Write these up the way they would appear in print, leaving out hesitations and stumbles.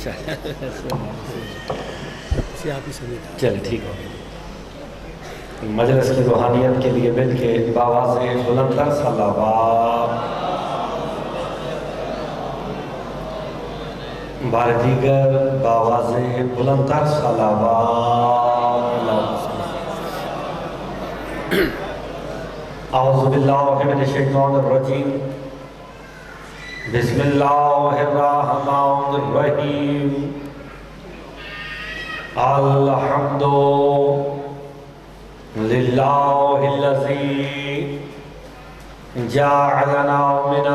اچھا آپ ہی سمجھ چلے ٹھیک ہو گیا۔ مجلس کی روحانیت کے لیے مل کے بآواز بلندر صلوات، بار دیگر بآواز بلندر صلوات۔ اعوذ باللہ من الشیطان الرجیم، بسم اللہ الرحمن الرحیم، الحمد للہ الذی جعلنا من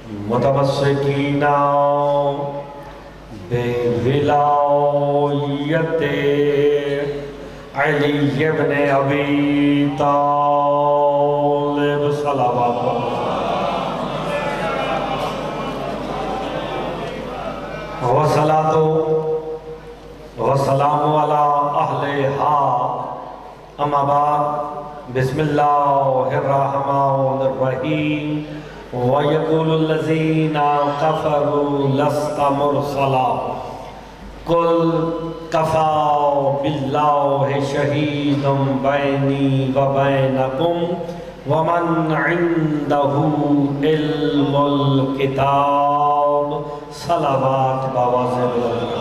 المتمسکین بولایت علی ابن ابی طالب صلوات وصلاۃ وسلام علی اہلہا، اما بعد، بسم اللہ الرحمن الرحیم، وَيَقُولُ الَّذِينَ كَفَرُوا لَسْتَ مُرْسَلًا قُلْ كَفَى بِاللَّهِ شَهِيدٌ بَيْنِي وَبَيْنَكُمْ وَمَنْ عِنْدَهُ عِلْمُ الْكِتَابِ۔ صلوات بآواز بلند۔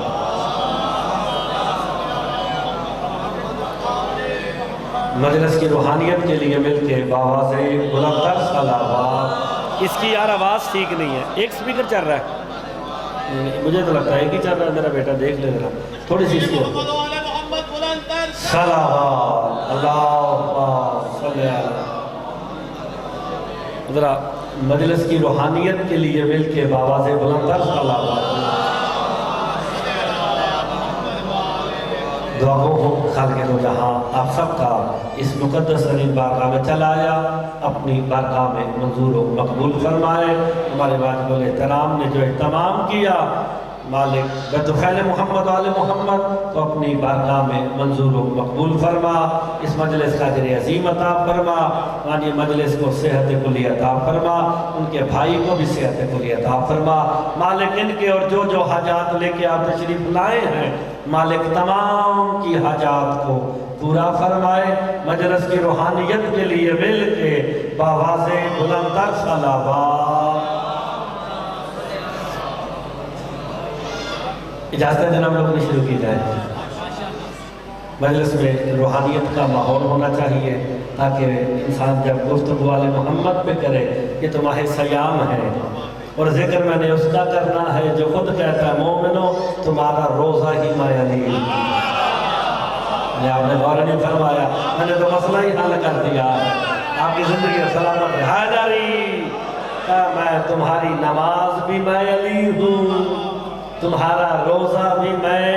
مجلس کی روحانیت کے لیے مل کے بآواز بلندر صلوات۔ اس کی یار آواز ٹھیک نہیں ہے، ایک سپیکر چل رہا ہے، مجھے تو لگتا ہے کہ چل رہا ہے، میرا بیٹا دیکھ لے ذرا تھوڑی سی اس کی صلوات، اللہم صلی علی۔ ذرا مجلس کی روحانیت کے لیے مل کے بآواز بلندر صلوات۔ دعا گو خالق دو جہاں آپ سب کا اس مقدس ترین بارگاہ میں چلا آیا، اپنی بارگاہ میں منظور و مقبول فرمائے۔ ہمارے واجب الاحترام نے جو اہتمام کیا، مالک بدخیل محمد و آل محمد، تو اپنی بارگاہ میں منظور و مقبول فرما۔ اس مجلس کا اجر عظیم عطا فرما، وانی مجلس کو صحت کلی عطا فرما، ان کے بھائی کو بھی صحت کلی عطا فرما۔ مالک ان کے اور جو جو حاجات لے کے آپ تشریف لائے ہیں، مالک تمام کی حاجات کو پورا فرمائے۔ مجلس کی روحانیت کے لیے مل کے بآواز بلندر صلوات۔ اجازت ہے جناب لوگوں نے شروع کی جائے۔ مجلس میں روحانیت کا ماحول ہونا چاہیے تاکہ انسان جب گفتگو آل محمد پہ کرے، یہ تو ماہ سیام ہے، اور ذکر میں نے اس کا کرنا ہے جو خود کہتا ہے مومنو تمہارا روزہ ہی ماہ علی۔ آپ نے غور نہیں فرمایا، میں نے تو مسئلہ ہی حل کر دیا ہے، آپ کی زندگی سلامت رہا جاری۔ میں تمہاری نماز بھی میں علی ہوں، تمہارا روزہ بھی میں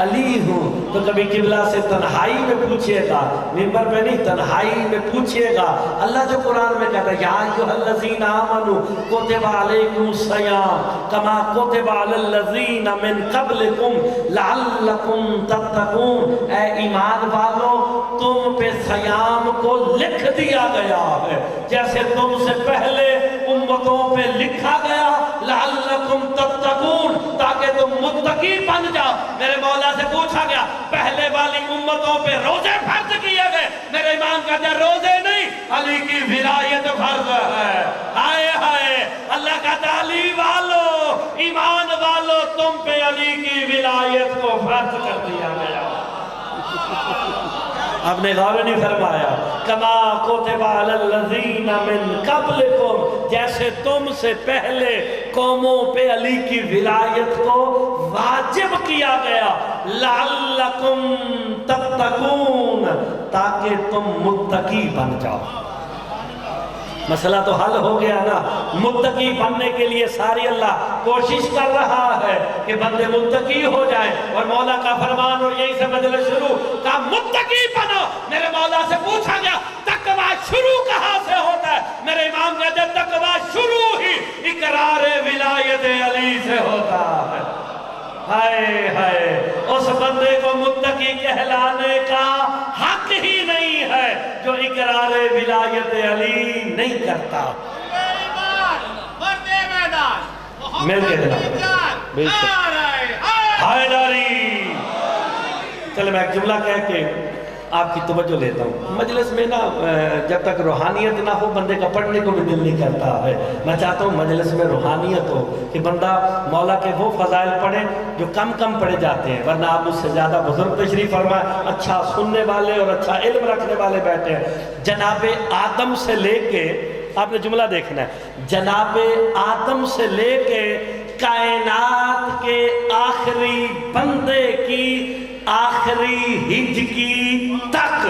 علی ہوں۔ تو کبھی قبلہ سے تنہائی میں پوچھئے گا، منبر پہ نہیں، تنہائی میں پوچھئے گا۔ اللہ جو قرآن میں کہتا ہے یا ایھا الذین آمنوا کتب علیکم الصیام کما کتب علی الذین من قبلکم لعلکم تتقون، اے ایمان والو تم پہ صیام کو لکھ دیا گیا ہے جیسے تم سے پہلے امتوں پہ لکھا گیا، لعلکم تتقون، تاکہ تم متقی بن جاؤ۔ میرے مولا سے پوچھا گیا پہلے والی امتوں پہ روزے فرض کیے گئے، میرے امام کہتے ہیں روزے نہیں، علی کی ولایت فرض ہے۔ ہائے ہائے، اللہ کہتا ہے علی والو، ایمان والو، تم پہ علی کی ولایت کو فرض کر دیا گیا۔ آپ نے غور نہیں فرمایا، کما کتب علی الذین من قبلکم، جیسے تم سے پہلے قوموں پہ علی کی ولایت کو واجب کیا گیا، لعلکم تتقون، تاکہ تم متقی بن جاؤ۔ مسئلہ تو حل ہو گیا نا۔ متقی بننے کے لیے ساری اللہ کوشش کر رہا ہے کہ بندے متقی ہو جائیں، اور مولا کا فرمان اور یہی سے مجلس شروع کا متقی بنو۔ میرے مولا سے پوچھا گیا تقوی شروع کہاں سے ہوتا ہے؟ میرے امام کہتے ہیں تقوی شروع ہی اقرار ولایت علی سے ہوتا ہے۔ ہائے ہائے، اس بندے کو متقی کہلانے کا حق ہی نہیں ہے جو اقرار ولایت علی نہیں کرتا۔ مل کے جناب بے شک حیدری. چلے میں ایک جملہ کہہ کے آپ کی توجہ لیتا ہوں. مجلس میں نا جب تک روحانیت نہ ہو بندے کا پڑھنے کو بھی دل نہیں کرتا ہے. میں چاہتا ہوں مجلس میں روحانیت ہو کہ بندہ مولا کے وہ فضائل پڑھے جو کم کم پڑھے جاتے ہیں. ورنہ آپ مجھ سے زیادہ بزرگ تشریف فرمائے, اچھا سننے والے اور اچھا علم رکھنے والے بیٹھے ہیں. جناب آدم سے لے کے, آپ نے جملہ دیکھنا ہے, جناب آدم سے لے کے کائنات کے آخری بندے کی آخری ہجکی تک,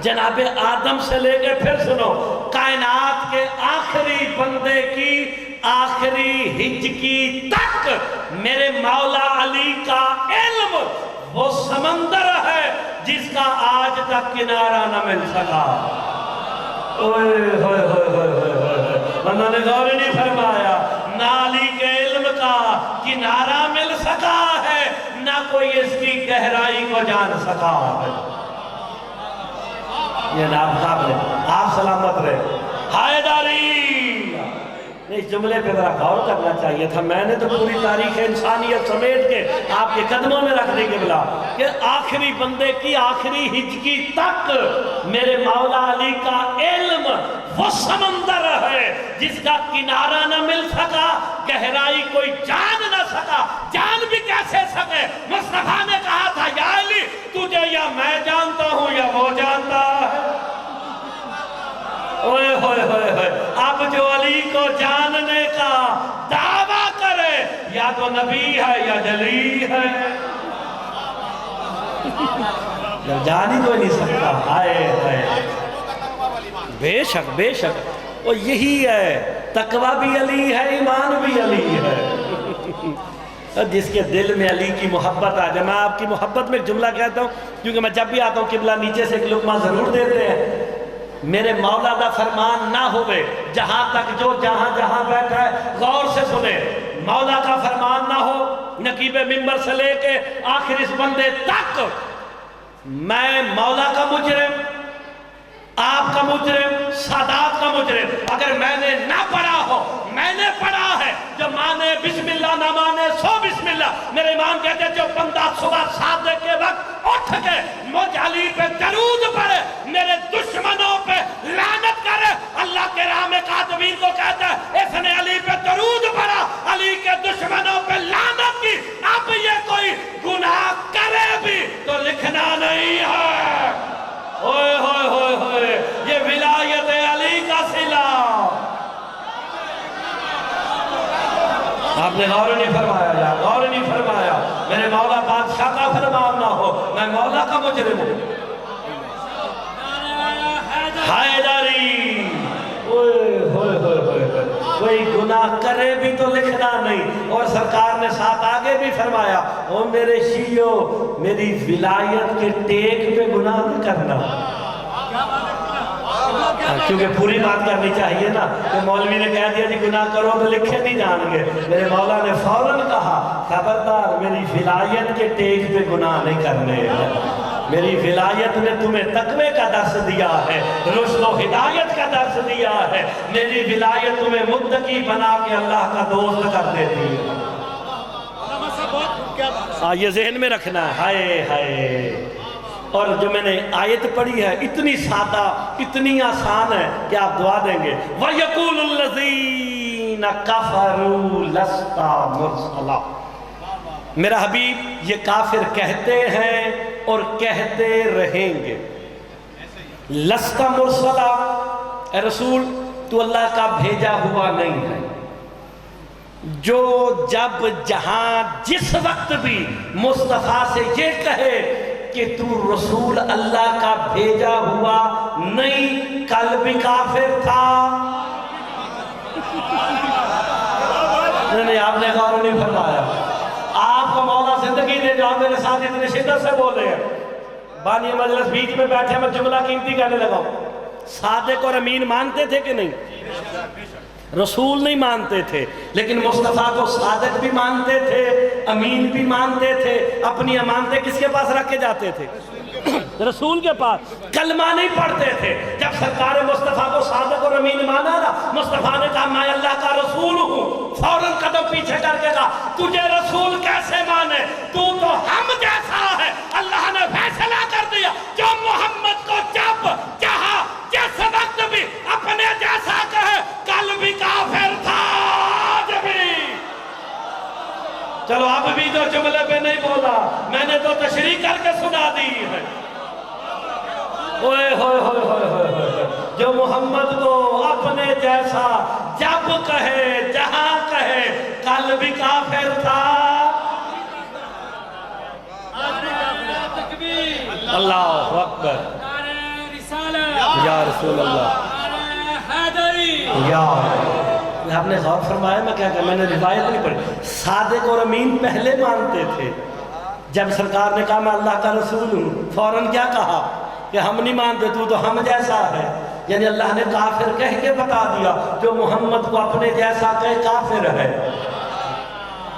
جناب آدم سے لے کے, پھر سنو, کائنات کے آخری بندے کی آخری ہجکی تک میرے مولا علی کا علم وہ سمندر ہے جس کا آج تک کنارہ نہ مل سکا. اوئے ہوئے ہوئے ہوئے ہوئے, بندہ نے غور نہیں فرمایا, نہ علی کے علم کا کنارہ مل سکا ہے, نہ کوئی اس کی گہرائی کو جان سکا ہے. یہ نام قابل, آپ سلامت رہے. حیدری, اس جملے پہ ذرا غور کرنا چاہیے تھا. میں نے تو پوری تاریخ انسانیت سمیٹ کے آپ کے قدموں میں رکھ دی قبلہ کہ آخری بندے کی آخری ہجکی تک میرے مولا علی کا علم وہ سمندر ہے جس کا کنارہ نہ مل سکا, گہرائی کوئی جان نہ سکا. جان بھی کیسے سکے؟ مصطفیٰ نے کہا تھا یا علی تجھے یا میں جانتا ہوں یا وہ جانتا ہے. اوئے ہوئے ہوئے ہوئے, اب جو علی کو جاننے کا دعویٰ کرے یا تو نبی ہے یا جلی ہے, جان ہی کوئی نہیں سکتا. ہائے ہائے, بے شک بے شک. وہ یہی ہے, تقویٰ بھی علی ہے, ایمان بھی علی ہے. جس کے دل میں علی کی محبت آ جائے. میں آپ کی محبت میں ایک جملہ کہتا ہوں کیونکہ میں جب بھی آتا ہوں قبلہ نیچے سے ایک لقمہ ضرور دیتے ہیں. میرے مولا دا فرمان نہ ہوئے, جہاں تک جو جہاں جہاں بیٹھا ہے غور سے سنے, مولا کا فرمان نہ ہو نقیب ممبر سے لے کے آخر اس بندے تک, میں مولا کا مجرم, آپ کا مجرم, سادات کا مجرم, اگر میں نے نہ پڑھا ہو, میں نے پڑھا ہے, جو مانے بسم اللہ نہ مانے سو بسم اللہ. میرے امام کہتے ہیں جو بندہ صبح صادق کے وقت اٹھ کے مجھ علی پہ درود پڑھے, میرے دشمنوں پہ لعنت کرے, اللہ کے راہ میں کاتبین کو کہتا ہے اس نے علی پہ درود پڑھا, علی کے دشمنوں پہ لعنت کی. اب یہ کوئی گناہ کرے بھی تو لکھنا نہیں ہے. ہوئے ہوئے ہوئے ہوئے, یہ ولایت علی کا صلہ. آپ نے غور نہیں فرمایا, یا غور نہیں فرمایا. میرے مولا بادشاہ کا فرمان نہ ہو, میں مولا کا مجرم ہوں. حیدری, اوئے ہوئے ہوئے ہوئے, کوئی گناہ کرے بھی تو لکھنا نہیں. اور سرکار نے ساتھ آگے بھی فرمایا, او میرے شیعو میری ولایت کے ٹیک پہ گناہ نہ کرنا. کیونکہ پوری بات کرنی چاہیے نا, کہ مولوی نے کہہ دیا جی گناہ کرو تو لکھے نہیں جان گے. میرے مولا نے فوراً کہا خبردار, میری ولایت کے ٹیک پہ گناہ نہیں کرنے. میری ولایت نے تمہیں تقوی کا درس دیا ہے, رشد و ہدایت کا درس دیا ہے. میری ولایت تمہیں متقی بنا کے اللہ کا دوست کر دیتی ہے. یہ ذہن میں رکھنا ہے. ہائے ہائے. اور جو میں نے آیت پڑھی ہے اتنی سادہ, اتنی آسان ہے کہ آپ دعا دیں گے, وَيَقُولُ الَّذِينَ كَفَرُوا لَسْتَ مُرْسَلًا. میرا حبیب یہ کافر کہتے ہیں اور کہتے رہیں گے, لست مرسلا, اے رسول تو اللہ کا بھیجا ہوا نہیں ہے. جو جب جہاں جس وقت بھی مصطفیٰ سے یہ کہے کہ تو رسول اللہ کا بھیجا ہوا نہیں, کل بھی کافر تھا. نہیں آپ نے غور نہیں فرمایا. آپ کو مولا زندگی دے جو آپ میرے ساتھ اتنے شدت سے بول رہے ہیں. بانی مجلس بیچ میں بیٹھے میں جملہ قیمتی کہنے لگا ہوں. صادق اور امین مانتے تھے کہ نہیں؟ رسول نہیں مانتے تھے, لیکن مصطفیٰ کو صادق بھی مانتے تھے, امین بھی مانتے تھے. اپنی امانتیں کس کے پاس رکھ کے جاتے تھے؟ رسول کے پاس کلمہ نہیں پڑھتے تھے. جب سرکار مصطفیٰ کو صادق اور امین مانا نا، مصطفیٰ نے کہا میں اللہ کا رسول ہوں. فوراً قدم پیچھے کر کے کہا تجھے رسول کیسے مانے، تو ہم جیسا ہے. اللہ نے فیصلہ کر دیا جو محمد کو جب جہاں جس وقت بھی اپنے جیسا کہے، کل بھی کافر تھا آج بھی. چلو اب بھی جو جملے پہ نہیں بولا میں نے تو تشریح کر کے سنا دی ہے. اوئے ہوئے ہوئے ہوئے ہوئے، جو محمد کو اپنے جیسا جب کہے جہاں کہے، کل بھی کافر تھا. اللہ اکبر. یا رسول اللہ. یا آپ نے غور فرمایا میں کیا کہ میں نے روایت نہیں پڑھی. صادق اور امین پہلے مانتے تھے. جب سرکار نے کہا میں اللہ کا رسول ہوں، فوراً کیا کہا کہ ہم نہیں مانتے، تو ہم جیسا ہے. یعنی اللہ نے کافر کہہ کے بتا دیا جو محمد کو اپنے جیسا کہے کافر ہے.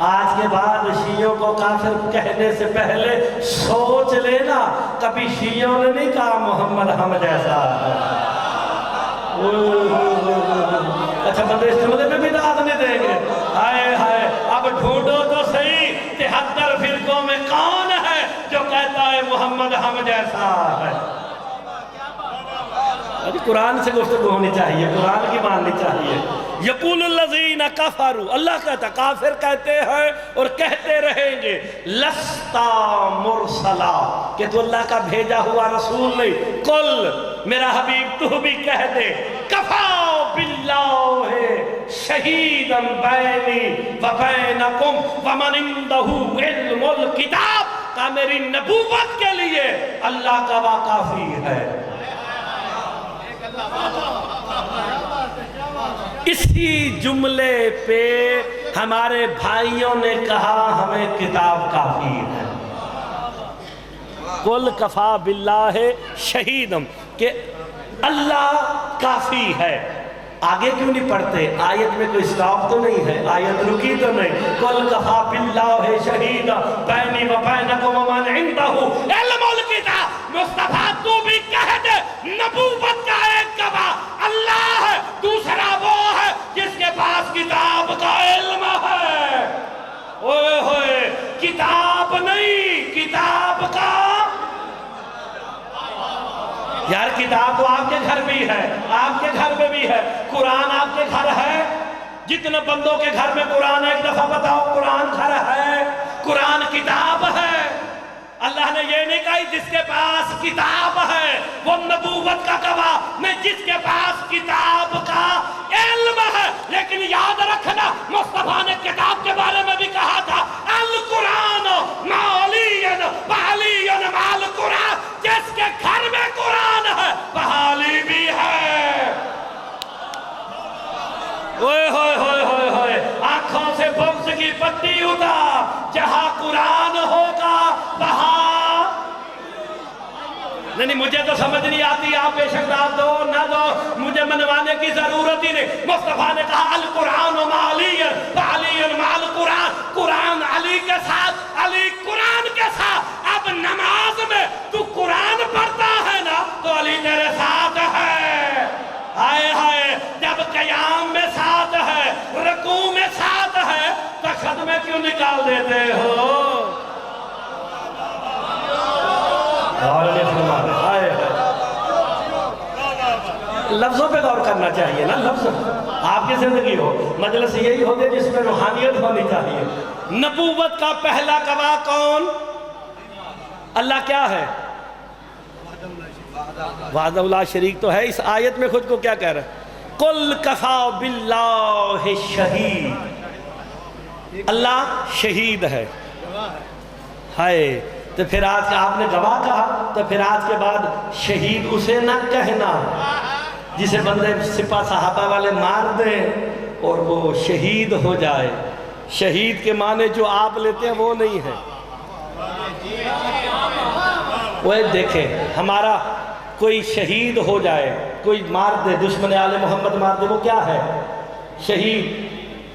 آج کے بعد شیعوں کو کافر کہنے سے پہلے سوچ لینا کبھی شیعوں نے نہیں کہا محمد ہم جیسا ہے. اچھا بندے اس جملے میں بھی داد نہیں دیں گے. ہائے ہائے اب ڈھونڈو تو صحیح 73 فرقوں میں کون ہے جو کہتا ہے محمد ہم جیسا ہے. قرآن سے گفتگو ہونی چاہیے، قرآن کی ماننی چاہیے. یقول الذین کفروا، اللہ کہتا کافر کہتے ہیں اور کہتے رہیں گے لستا مرسلا، کہ تو اللہ کا بھیجا ہوا رسول نہیں. قل میرا حبیب تو بھی کہہ دے کفا باللہ شہیدا بینی و بینکم ومن عندہ علم الکتاب. کہ میری نبوت کے لیے اللہ کا گواہ کافی ہے. اسی جملے پہ ہمارے بھائیوں نے کہا ہمیں کتاب کافی ہے. قل کفا باللہ شہیدم، کہ اللہ کافی ہے. آگے کیوں نہیں پڑھتے؟ آیت میں کوئی سٹاپ تو نہیں ہے، آیت رکی تو نہیں. قل کفا باللہ شہیدا بینی و بینکم ومن عندہ علم الکتاب. مصطفیٰ تو بھی کہہ دے نبوت کا ایک گواہ اللہ ہے، دوسرا وہ ہے جس کے پاس کتاب کا علم ہے. اوئے ہوئے، کتاب نہیں، کتاب کا. یار کتاب تو آپ کے گھر بھی ہے، آپ کے گھر میں بھی ہے. قرآن آپ کے گھر ہے. جتنے بندوں کے گھر میں قرآن ہے ایک دفعہ بتاؤ قرآن گھر ہے، قرآن کتاب ہے. اللہ نے یہ نہیں کہا جس کے پاس کتاب ہے وہ نبوت کا گواہ نہیں، جس کے پاس کتاب کا علم ہے. لیکن یاد رکھنا مصطفیٰ نے کتاب کے بارے میں بھی کہا تھا القرآن معلین بعلین مال قرآن. جس کے گھر میں قرآن ہے بحالی بھی ہے. اوئے ہوئے ہوئے ہوئے ہوئے، آنکھوں سے بغض کی پٹی اتار. جہاں قرآن ہوگا وہاں نہیں. مجھے تو سمجھ نہیں آتی، آپ بے شک داد دو نہ دو، مجھے منوانے کی ضرورت ہی نہیں. مصطفیٰ نے کہا القرآن معلی بعلی مع القرآن. قرآن علی کے ساتھ، علی قرآن کے ساتھ. اب نماز میں تو قرآن پڑھتا ہے نا تو علی تیرے ساتھ ہے. ہائے ہائے، جب قیام میں ساتھ ہے، رکوع میں ساتھ ہے، تشہد میں کیوں نکال دیتے ہو؟ لفظوں پہ غور کرنا چاہیے نا. لفظ آپ کی زندگی ہو، مجلس یہی ہوگی جس میں روحانیت ہونی چاہیے. نبوت کا پہلا گواہ کون؟ اللہ کیا ہے؟ وحدہ لا شریک تو ہے. اس آیت میں خود کو کیا کہہ رہا ہے؟ قل کفا باللہ شہید. اللہ شہید ہے. ہائے، تو پھر آج آپ نے گواہ کہا تو پھر آج کے بعد شہید اسے نہ کہنا جسے بندے سپاہ صحابہ والے مار دیں اور وہ شہید ہو جائے. شہید کے معنی جو آپ لیتے ہیں وہ نہیں ہے. وہ دیکھیں ہمارا کوئی شہید ہو جائے، کوئی مار دے، دشمن آل محمد مار دے، وہ کیا ہے؟ شہید.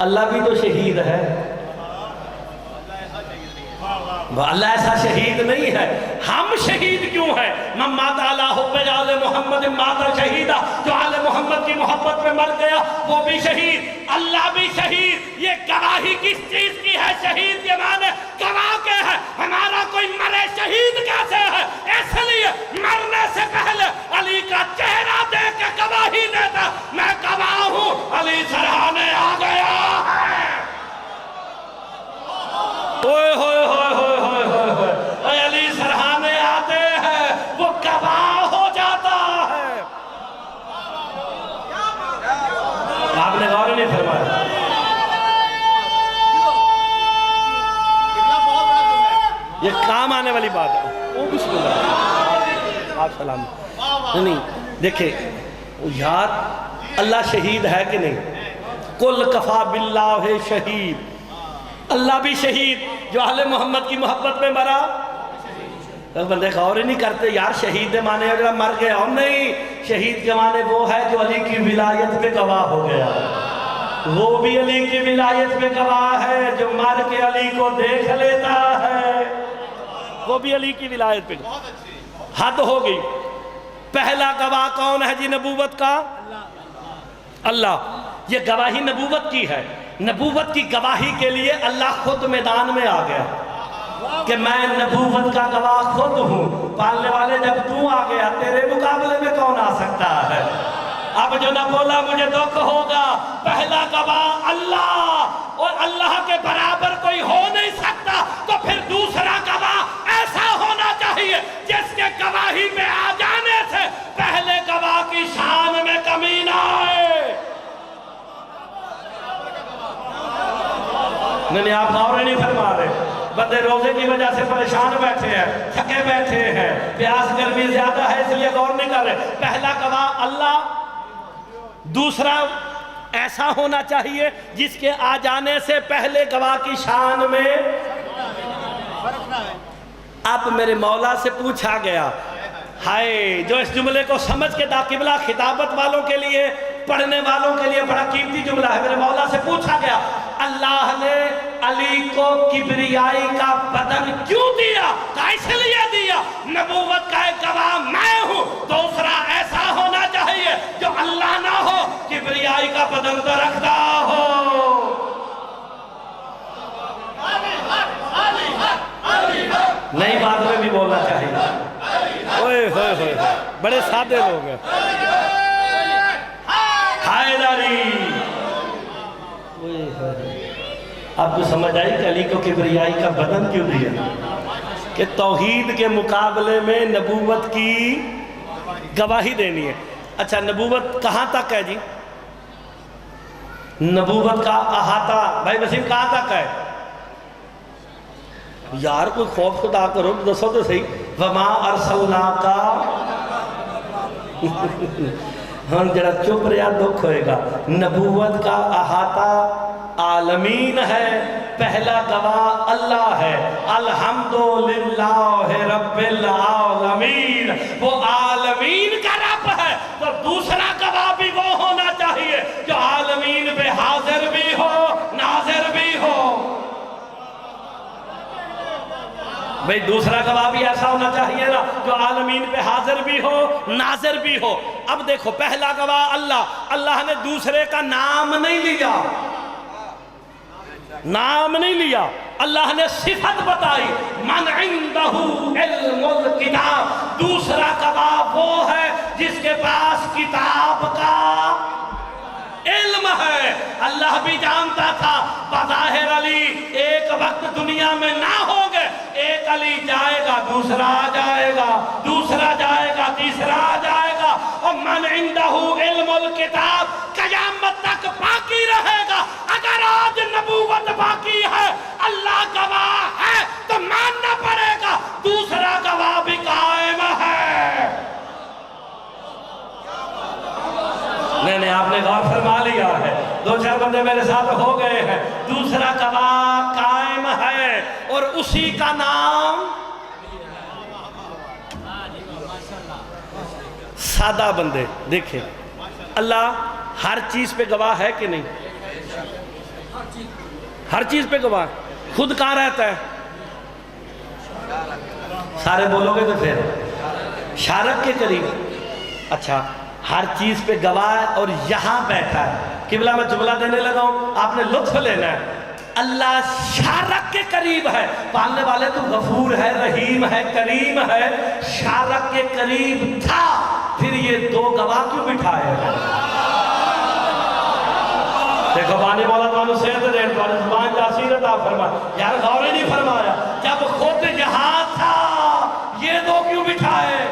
اللہ بھی تو شہید ہے. اللہ ایسا شہید نہیں ہے. ہم شہید کیوں ہیں؟ من مات علی حب آل محمد مات شہیدہ، جو آل محمد کی محبت میں مر گیا وہ بھی شہید، اللہ بھی شہید. یہ گواہی کس چیز کی ہے؟ شہید یہ معنی گواہ کے ہے. ہمارا کوئی مرے شہید کیسے ہے؟ اس لیے مرنے سے پہلے علی کا چہرہ دیکھ کے گواہی دیتا میں گواہ ہوں علی سرحانے آ گیا ہے. اوئے ہوئے ہوئے ہوئے ہوئے ہوئے ہوئے، اے علی سرحانے آتے ہیں وہ گواہ ہو جاتا ہے. آپ نے غور نہیں فرمایا. یہ کام آنے والی بات ہے. او بسم اللہ، آپ سلام. نہیں دیکھیں یار، اللہ شہید ہے کہ نہیں؟ کل کفا باللہ شہید، اللہ بھی شہید جو اہل محمد کی محبت میں مرا. بندے غور ہی نہیں کرتے یار، شہید کے معنی اگر مر گیا اور نہیں، شہید کے معنی وہ ہے جو علی کی ولایت پہ گواہ ہو گیا. وہ بھی علی کی ولایت پہ گواہ ہے جو مر کے علی کو دیکھ لیتا ہے، وہ بھی علی کی ولایت پہ. حد ہو گئی. پہلا گواہ کون ہے جی نبوت کا؟ اللہ. یہ گواہی نبوت کی ہے. نبوت کی گواہی کے لیے اللہ خود میدان میں آ گیا کہ میں نبوت کا گواہ خود ہوں. پالنے والے جب تو آ گیا تیرے مقابلے میں کون آ سکتا ہے؟ اب جو نہ بولا مجھے دکھ ہوگا. پہلا گواہ اللہ، اور اللہ کے برابر کوئی ہو نہیں سکتا. تو پھر دوسرا گواہ ایسا ہونا چاہیے جس کے گواہی میں آ جانے سے پہلے گواہ کی شان میں کمی نہ آئے. نہیں آپ غور نہیں فرما رہے. بندے روزے کی وجہ سے پریشان بیٹھے ہیں، تھکے بیٹھے ہیں، پیاس گرمی زیادہ ہے اس لیے غور نہیں کر رہے. پہلا گواہ اللہ، دوسرا ایسا ہونا چاہیے جس کے آ جانے سے پہلے گواہ کی شان میں. اب میرے مولا سے پوچھا گیا، ہائے جو اس جملے کو سمجھ کے قبلہ خطابت والوں کے لیے، پڑھنے والوں کے لیے بڑا قیمتی جملہ ہے. میرے مولا سے پوچھا گیا اللہ نے علی کو کبریائی کا بدن کیوں دیا؟ کہا اس لیے دیا نبوت کا ایک گواہ میں ہوں. دوسرا ایسا ہونا چاہیے جو اللہ نہ ہو، کبریائی کا بدن تو رکھتا ہو. نئی بات میں بھی بولنا چاہیے. اوئے ہوئے ہوئے بڑے سادے لوگ ہیں. حیدری. آپ کو سمجھ آئی کہ علی کو کبریائی کا بدن کیوں دیا؟ کہ توحید کے مقابلے میں نبوت کی گواہی دینی ہے. اچھا نبوت کہاں تک ہے جی؟ نبوت کا احاطہ بھائی وسیم کہاں تک ہے؟ یار کوئی خوف خدا کرو دسو تو صحیح. وما ارسلناک ہاں جڑا چپ رہا دکھ ہوئے گا. نبوت کا احاطہ عالمین ہے. پہلا گواہ اللہ ہے. الحمدللہ رب العالمین، وہ عالمین کا رب ہے. تو دوسرا گواہ بھی وہ ہونا چاہیے جو عالمین پہ حاضر بھی ہو ناظر بھی ہو. بھئی دوسرا گواہ بھی ایسا ہونا چاہیے نا جو عالمین پہ حاضر بھی ہو ناظر بھی ہو. اب دیکھو پہلا گواہ اللہ، اللہ نے دوسرے کا نام نہیں لیا، نام نہیں لیا. اللہ نے صفت بتائی من عنده علم الکتاب. دوسرا گواہ وہ ہے جس کے پاس کتاب کا علم ہے. اللہ بھی جانتا تھا بظاہر علی ایک وقت دنیا میں نہ ہوں گے. ایک علی جائے گا دوسرا آ جائے گا، دوسرا جائے گا تیسرا آ جائے گا. اور من عنده علم الکتاب قیامت تک باقی رہے گا. اگر آج نبوت باقی ہے، اللہ گواہ ہے تو ماننا پڑے گا دوسرا گواہ بھی قائم ہے. نہیں آپ نے غور فرما لیا ہے. دو چار بندے میرے ساتھ ہو گئے ہیں. دوسرا گواہ قائم ہے اور اسی کا نام سادہ بندے. دیکھیں اللہ ہر چیز پہ گواہ ہے کہ نہیں؟ ہر چیز پہ گواہ. خود کہاں رہتا ہے؟ سارے بولو گے تو پھر شارک کے قریب. اچھا ہر چیز پہ گواہ ہے اور یہاں بیٹھا ہے. قبلہ میں جملہ دینے لگا ہوں، آپ نے لطف لینا ہے. اللہ شارک کے قریب ہے. پالنے والے تو غفور ہے، رحیم ہے، کریم ہے. شارک کے قریب تھا، پھر یہ دو گواہ کیوں بٹھائے ہیں؟ دیکھو بانی مولا تو صحت دین تو زبان تاثیر عطا فرما. یار غور ہی نہیں فرمایا، جب خود یہاں تھا یہ دو کیوں بٹھائے؟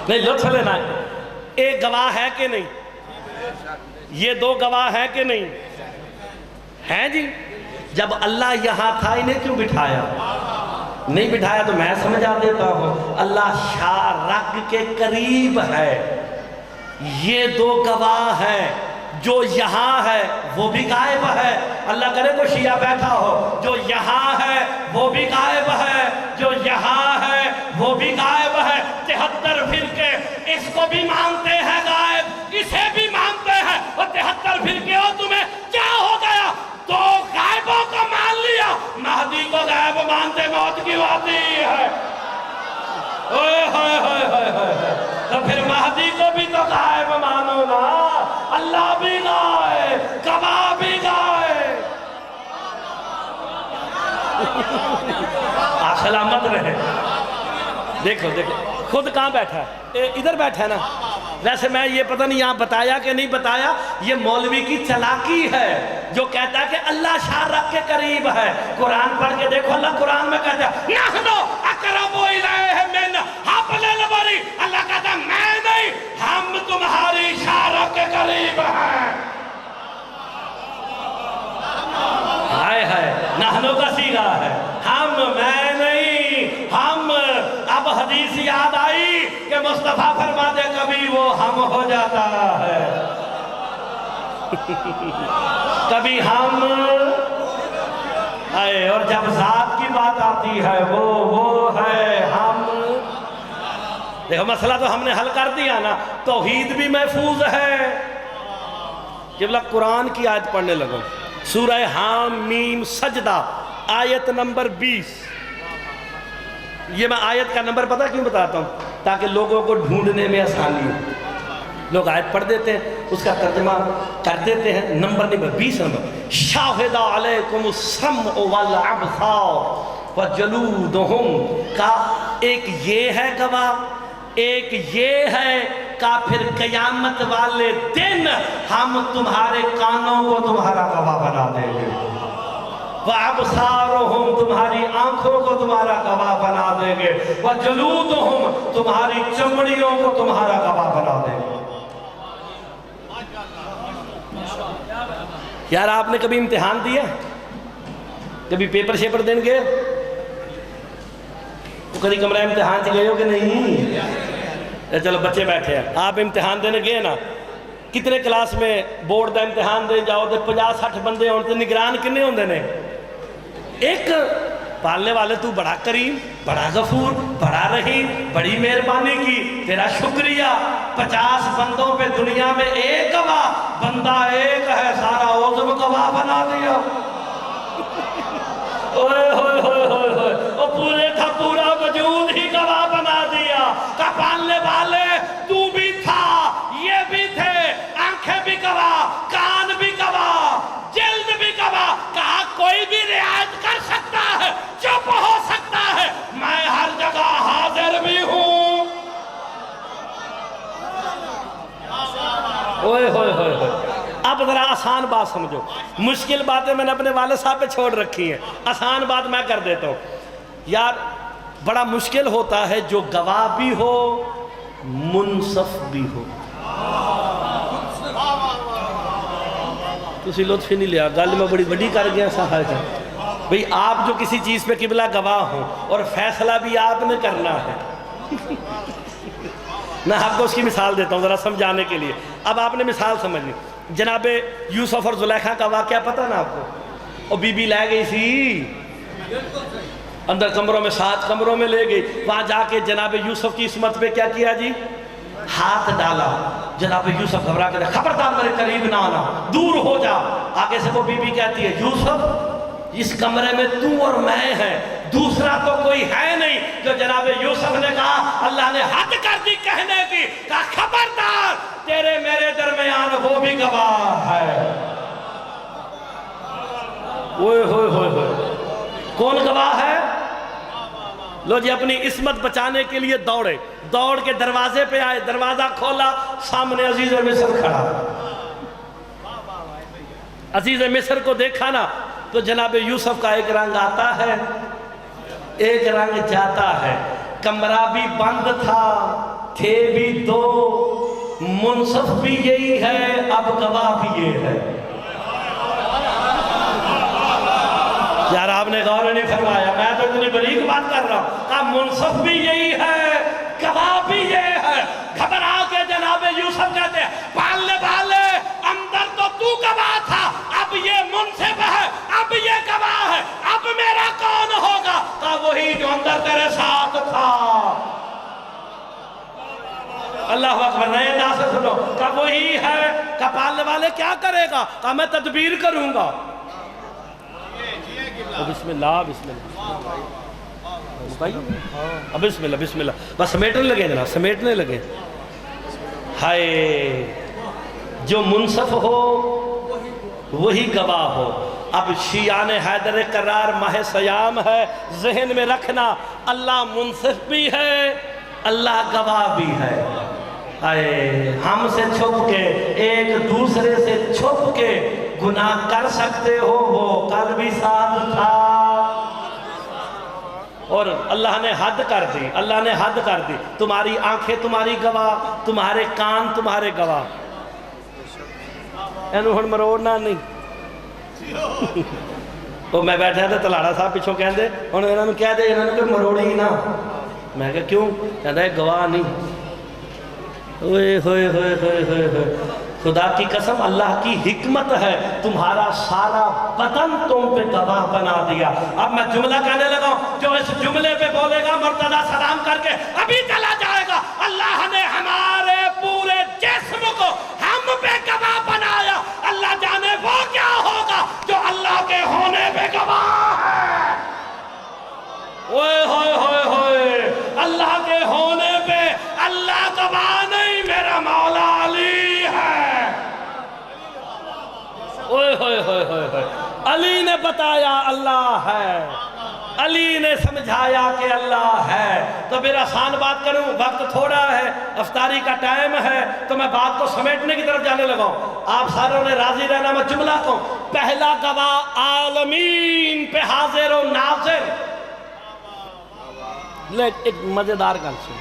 نہیں لطف لینا ہے. ایک گواہ ہے کہ نہیں؟ یہ دو گواہ ہے کہ نہیں؟ ہیں جی. جب اللہ یہاں تھا انہیں کیوں بٹھایا؟ نہیں بٹھایا تو میں سمجھا دیتا ہوں. اللہ شارک کے قریب ہے. یہ دو گواہ ہیں. جو یہاں ہے وہ بھی غائب ہے. اللہ کرے تو شیعہ بیٹھا ہو، جو یہاں ہے وہ بھی غائب ہے، جو یہاں ہے وہ بھی غائب ہے. 73 فرقے اس کو بھی مانتے ہیں غائب، اسے بھی مانتے ہیں. اور 73 فرقے ہو تمہیں کیا ہو گیا؟ تو غائبوں کو مان لیا، مہدی کو غائب مانتے موت کی آتی ہے. تو پھر مہدی کو بھی تو غائب مانو نا. اللہ بھی غائب، گواہ بھی غائب. آپ سلامت رہے. دیکھو دیکھو خود کہاں بیٹھا ہے؟ ادھر بیٹھا ہے نا. ویسے میں یہ پتہ نہیں یہاں بتایا کہ نہیں بتایا، یہ مولوی کی چلاکی ہے جو کہتا ہے کہ اللہ شارک کے قریب ہے. قرآن پڑھ کے دیکھو، اللہ قرآن میں کہتا ہے نحن اقرب الیہ من حبل الورید. اللہ کہتا ہے میں نہیں، ہم تمہاری شارک کے قریب ہیں. ہائے ہائے، نحنو کا صیغہ ہے. ہم، میں نہیں، ہم. اب حدیث یاد آئی کہ مصطفیٰ فرما دے کبھی وہ ہم ہو جاتا ہے، کبھی ہم آئے. اور جب ذات کی بات آتی ہے وہ ہے ہم. دیکھو مسئلہ تو ہم نے حل کر دیا نا. توحید بھی محفوظ ہے. قبلہ قرآن کی آیت پڑھنے لگو. سورہ حام میم سجدہ آیت نمبر 20. یہ میں آیت کا نمبر پتہ کیوں بتاتا ہوں؟ تاکہ لوگوں کو ڈھونڈنے میں آسانی ہو. لوگ آیت پڑھ دیتے ہیں، اس کا ترجمہ کر دیتے ہیں. Number 20 number. شاہد علیکم السمع والابصار وجلودہم کا ایک یہ ہے گواہ، ایک یہ ہے کہ پھر قیامت والے دن ہم تمہارے کانوں کو تمہارا گواہ بنا دیں گے. وَأَبْصَارُهُمْ تمہاری آنکھوں کو تمہارا گواہ بنا دیں گے. وَجَلُودُهُمْ تمہاری چمڑیوں کو تمہارا گواہ بنا دیں گے. یار آپ نے کبھی امتحان دیا؟ کبھی پیپر شیپر دیں گے؟ تو کبھی کمرہ امتحان سے گئے ہو کہ نہیں؟ چلو بچے بیٹھے ہیں، آپ امتحان دینے گئے نا. کتنے کلاس میں بورڈ دا امتحان دے جاؤ تو 50-60 بندے ہوتے، نگران کنے ہوندے نے؟ ایک. پالنے والے تو بڑا کریم، بڑا غفور، بڑا رحیم، بڑی مہربانی کی، تیرا شکریہ. 50 بندوں پہ دنیا میں ایک گواہ، بندہ ایک ہے، سارا عزم گواہ بنا دیا. اوئے ہوئے ہوئے ہوئے ہوئے، وہ پورے تھا پورا وجود ہی گواہ بنا دیا. کہ پالنے والے تو بھی تھا، یہ بھی تھے، آنکھیں بھی گواہ، کان بھی گواہ، جلد بھی گواہ. کہا کوئی بھی رعایت کر سکتا ہے، چپ ہو سکتا ہے، میں ہر جگہ حاضر بھی ہوں. اوئے ہوئے ہوئے ہوئے. اب ذرا آسان بات سمجھو. مشکل باتیں میں نے اپنے والد صاحب پہ چھوڑ رکھی ہیں، آسان بات میں کر دیتا ہوں. یار بڑا مشکل ہوتا ہے جو گواہ بھی ہو، منصف بھی ہو. تسی لطف ہی نہیں لیا، گل میں بڑی بڑی کر گیا سہا جا. بھئی آپ جو کسی چیز پہ قبلہ گواہ ہوں اور فیصلہ بھی آپ نے کرنا ہے. میں آپ کو اس کی مثال دیتا ہوں ذرا سمجھانے کے لیے. اب آپ نے مثال سمجھنی. جناب یوسف اور زلیخا کا واقعہ پتہ نا آپ کو؟ اور بی بی لے گئی سی اندر کمروں میں، 7 کمروں میں لے گئی. وہاں جا کے جناب یوسف کی عصمت پہ کیا کیا جی؟ ہاتھ ڈالا. جناب یوسف گھبرا کے خبردار میرے قریب نہ آنا، دور ہو جا. آگے سے وہ بی بی کہتی ہے یوسف اس کمرے میں تو اور میں ہیں، دوسرا تو کوئی ہے نہیں. جو جناب یوسف نے کہا اللہ نے حد کر دی کہنے کی، کہا خبردار تیرے میرے درمیان وہ بھی گواہ ہے. اوئے ہوئے ہوئے ہوئے، کون گواہ ہے؟ لو جی اپنی عصمت بچانے کے لیے دوڑے، دوڑ کے دروازے پہ آئے، دروازہ کھولا، سامنے عزیز مصر کھڑا. عزیز مصر کو دیکھا نا تو جناب یوسف کا ایک رنگ آتا ہے، ایک رنگ جاتا ہے. کمرہ بھی بند تھا، تھے بھی دو، منصف بھی یہی ہے، اب گواہ بھی یہ ہے. یار آپ نے غور نہیں فرمایا، میں تو اتنی بریک بات کر رہا ہوں. کہا منصف بھی یہی ہے، گواہ بھی یہ ہے. گھبرا کے جناب یوسف کہتے ہیں پالنے والے اندر تو تو گواہ تھا، اب یہ منصف ہے، اب یہ گواہ ہے، اب میرا کون ہوگا؟ کہا وہی جو اندر تیرے ساتھ تھا. اللہ اکبر، نئے انداز سے سنو. کہا وہی ہے. کہا پالنے والے کیا کرے گا؟ کہا میں تدبیر کروں گا. بسم اللہ بسم اللہ بسم اللہ بسم اللہ. بس سمیٹنے لگے جناب، سمیٹنے لگے. ہائے جو منصف ہو وہی گواہ ہو. اب شیعان حیدر کرار ماہ سیام ہے، ذہن میں رکھنا اللہ منصف بھی ہے، اللہ گواہ بھی ہے. ہم سے چھپ کے، ایک دوسرے سے چھپ کے گناہ کر سکتے ہو، وہ کل بھی ساتھ تھا. اور اللہ نے حد کر دی، اللہ نے حد کر دی. تمہاری آنکھیں تمہاری گواہ، تمہارے کان تمہارے گواہ. اینو ہن مروڑنا نہیں. تو میں بیٹھا تھا تلاڑا صاحب پیچھوں کہہ دے ہن انہاں نوں کہہ دے انہاں نوں کہ مروڑی نہ. میں کہا کیوں؟ کہتا ہے گواہ نہیں. اوئے ہوئے ہوئے ہوئے ہوئے ہوئے. خدا کی قسم اللہ کی حکمت ہے، تمہارا سارا بدن تم پہ گواہ بنا دیا. اب میں جملہ کہنے لگا ہوں، جو اس جملے پہ بولے گا مرتضی سلام کر کے ابھی چلا جائے گا. اللہ نے ہمارے پورے جسم کو ہم پہ گواہ بنایا. اللہ جانے وہ کیا ہوگا جو اللہ کے ہونے پہ گواہ ہے. اوئے ہوئے ہوئے ہوئے، اللہ کے ہونے پہ اللہ گواہ نہیں، میرا مولا علی ہے. اوئے ہوئے ہوئے ہوئے ہوئے، علی نے بتایا اللہ ہے، علی نے سمجھایا کہ اللہ ہے. تو پھر آسان بات کروں، وقت تھوڑا ہے، افطاری کا ٹائم ہے، تو میں بات کو سمیٹنے کی طرف جانے لگا ہوں. آپ ساروں نے راضی رہنا. میں جملہ کہوں، پہلا گواہ عالمین پہ حاضر و ناظر. ایک مزیدار گل سن.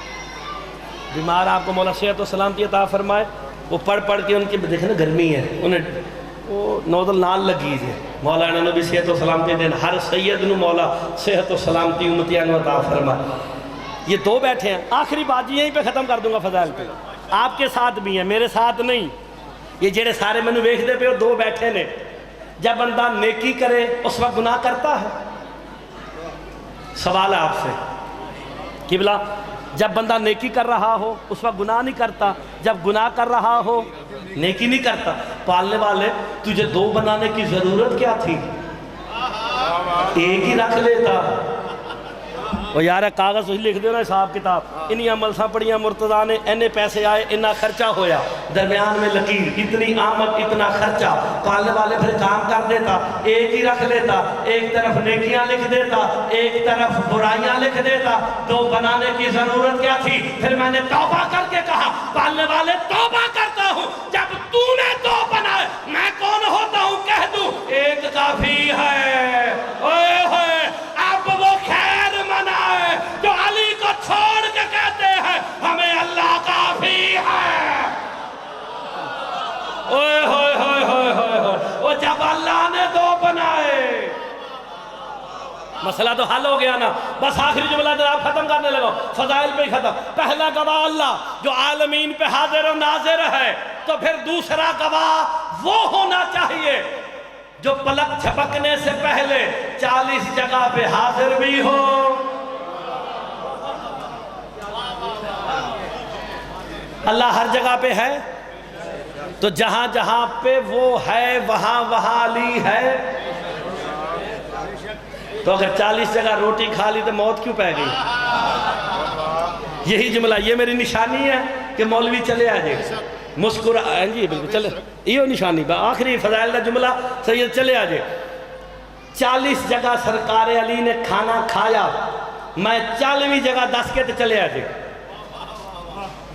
بیمار آپ کو مولا صحت و سلامتی عطا فرمائے، وہ پڑھ پڑھ کے ان کی دیکھیں نا گرمی ہے، انہیں وہ نوزل نال لگی ہے. مولا انہوں نے بھی صحت و سلامتی دین، ہر سید نو مولا صحت و سلامتی امتیاں نو عطا فرمائے. یہ دو بیٹھے ہیں، آخری بات یہیں پہ ختم کر دوں گا. فضائل پہ آپ کے ساتھ بھی ہیں، میرے ساتھ نہیں. یہ جڑے سارے میں نے ویکھ دے پہ وہ دو بیٹھے نے. جب بندہ نیکی کرے اس وقت گناہ کرتا ہے. سوال ہے آپ سے قبلہ، جب بندہ نیکی کر رہا ہو اس وقت گناہ نہیں کرتا، جب گناہ کر رہا ہو نیکی نہیں کرتا. پالنے والے تجھے دو بنانے کی ضرورت کیا تھی؟ ایک ہی رکھ لیتا. وہ یار کاغذ لکھ دے نا حساب کتاب، انہی عمل سا پڑیاں مرتضیٰ نے، اینے پیسے آئے، اتنا خرچہ ہویا، درمیان میں لکیر، اتنی آمد اتنا خرچہ. پالنے والے پھر کام کر دیتا، ایک ہی رکھ لیتا، ایک طرف نیکیاں لکھ دیتا، ایک طرف برائیاں لکھ دیتا. دو بنانے کی ضرورت کیا تھی؟ پھر میں نے توبہ کر کے کہا پالنے والے توبہ کرتا ہوں، جب تو نے دو بنائے میں کون ہوتا ہوں کہہ دوں ایک کافی ہے. اوئے ہوئے، اب وہ خیر منائے جو علی کو چھوڑ کے کہتے ہیں ہمیں اللہ کافی ہے. اوئے ہوئے ہوئے ہوئے ہوئے، وہ جب اللہ نے دو بنائے مسئلہ تو حل ہو گیا نا. بس آخری جملہ جناب ختم کرنے لگا، فضائل پہ ہی ختم. پہلا گواہ اللہ جو عالمین پہ حاضر و ناظر ہے. تو پھر دوسرا گواہ وہ ہونا چاہیے جو پلک جھپکنے سے پہلے 40 جگہ پہ حاضر بھی ہو. اللہ ہر جگہ پہ ہے، تو جہاں جہاں پہ وہ ہے وہاں وہاں علی ہے. تو اگر 40 جگہ روٹی کھا لی تو موت کیوں پہ گئی؟ یہی جملہ، یہ میری نشانی ہے کہ مولوی چلے آجے مسکرا جی بالکل چلے، یہ نشانی آخری فضائل کا جملہ سید چلے آجے 40 جگہ سرکار علی نے کھانا کھایا، میں 40ویں جگہ 10 کے تے چلے آجے۔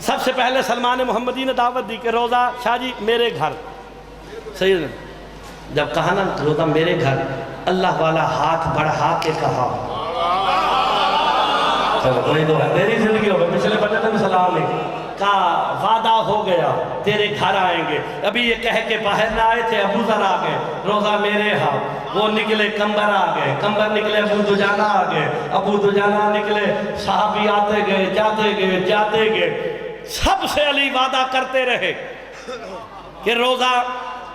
سب سے پہلے سلمان محمدی نے دعوت دی کہ روزہ شاہ جی میرے گھر، سید نے جب کہا نا روزہ میرے گھر، اللہ والا ہاتھ بڑھا کے کہا چلو کوئی تو ہے میری زندگی ہوگا، پچھلے بندے میں سلام ہے کہا وعدہ ہو گیا تیرے گھر آئیں گے۔ ابھی یہ کہہ کے باہر نہ آئے تھے، ابو ذر آ گئے روزہ میرے ہاں، وہ نکلے کمبر آ گئے، کمبر نکلے ابو دجانہ آ گئے، ابو دجانہ نکلے صحابی آتے گئے جاتے گئے، سب سے علی وعدہ کرتے رہے کہ روزہ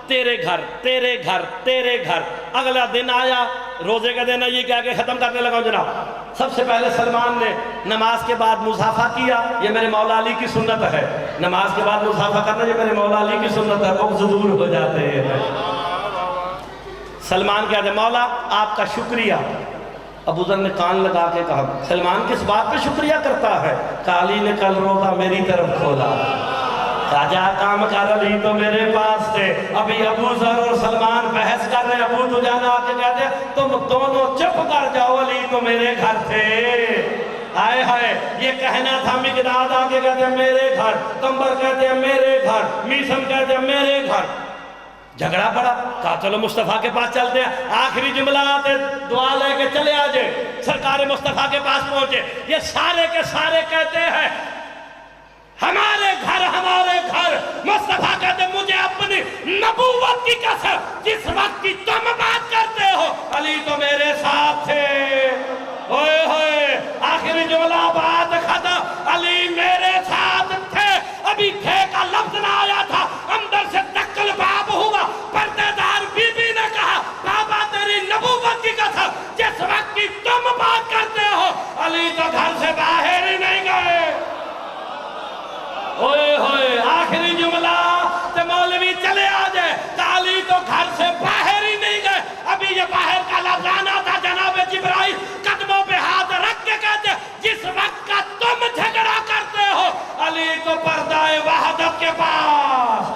تیرے گھر۔ اگلا دن آیا، روزے کا دن یہ کہہ کے ختم کرنے لگا جناب۔ سب سے پہلے سلمان نے نماز کے بعد مصافحہ کیا، یہ میرے مولا علی کی سنت ہے، نماز کے بعد مصافحہ کرنا یہ میرے مولا علی کی سنت ہے، بغض دور ہو جاتے ہیں۔ سلمان کہتے ہیں مولا آپ کا شکریہ۔ ابو ذر نے کان لگا کے کہا سلمان کس بات پہ شکریہ کرتا ہے؟ کہ علی نے کل روزہ میری طرف کھولا، جا کام کر علی تو میرے پاس تھے۔ ابھی ابو ذر اور سلمان بحث کر رہے، ابو دجانہ آ کے کہتے ہیں تم دونوں چپ کر جاؤ، علی تو میرے گھر تھے۔ آئے ہائے یہ کہنا تھا، مقداد آ کے کہتے ہیں میرے گھر، کمبر کہتے ہیں میرے گھر، میسم کہتے ہیں میرے گھر۔ جھگڑا پڑا، کہا چلو مصطفیٰ کے پاس چلتے ہیں۔ آخری جملہ آتے دعا لے کے چلے آجے، سرکار مصطفیٰ کے پاس پہنچے، یہ سارے کے سارے کہتے ہیں ہمارے گھر۔ مصطفیٰ کہتے ہیں مجھے اپنی نبوت کی قسم جس وقت کی تم بات کرتے ہو علی تو میرے ساتھ تھے۔ ہوئے ہوئے آخری جملہ بات ختم، علی میرے ساتھ تھے۔ ابھی تھے کا لفظ نہ آیا تھا، اندر سے دکل باب ہوا، پردے دار بی بی نے کہا بابا تیری نبوت کی قسم جس وقت کی تم بات کرتے ہو علی تو گھر سے باہر ہی نہیں گئے۔ ہوئے ہوئے آخری جملہ تے مولوی چلے آجے، علی تو گھر سے باہر ہی نہیں گئے۔ ابھی یہ باہر کا لفظ آنا تھا، جناب جبرائیل قدموں پہ ہاتھ رکھ کے کہتے جس وقت کا تم جھگڑا کرتے ہو علی تو پردہ وحدت کے پاس۔